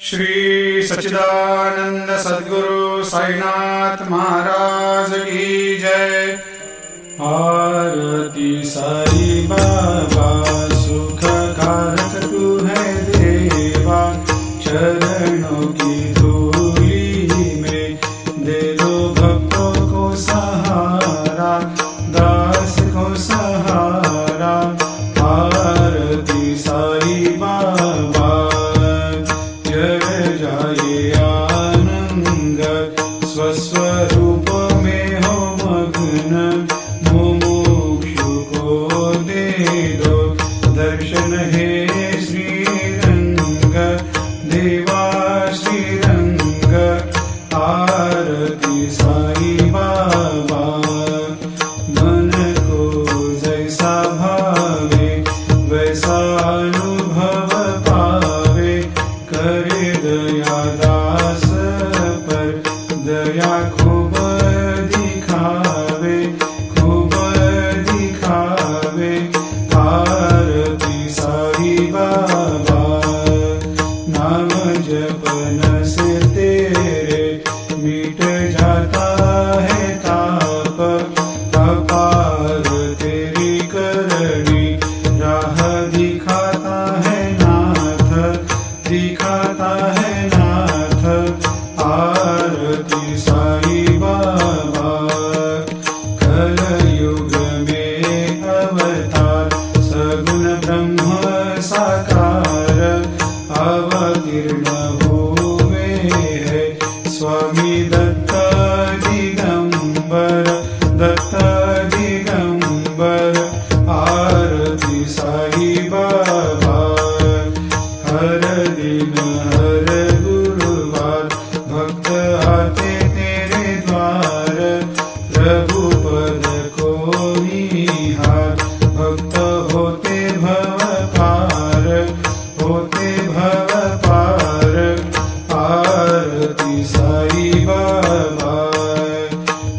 श्री सच्चिदानंद सद्गुरु साईनाथ महाराज की जय। आरती साई बाबा सुख कारक तू है देवा, चरणों की धूली में दे दो भक्तों को सहारा, दास को सहारा। आरती साई बाबा जय जाए आनंद, स्वस्वरूप में हो मग्न, मुमुक्षु को दे दो दर्शन हे श्रीरंग, देवा श्रीरंग। आरती साई बाबा मन को जैसा भावे वैसा अनुभव पावे, करे दया दास पर दया खूब दिखावे, खूब दिखावे। आरती साई बाबा नाम जपन से तेरे मिट जाता है ताप, अपार तेरी करनी राह दिखाता है नाथ, दिखाता है नाथ। आरती साई बाबा कलयुग में अवतार, सगुण ब्रह्म साकार अवतीर्ण हुए है स्वामी दत्त दिगंबर, दत्त दिगंबर। आरती साई बाबा हर दिन हर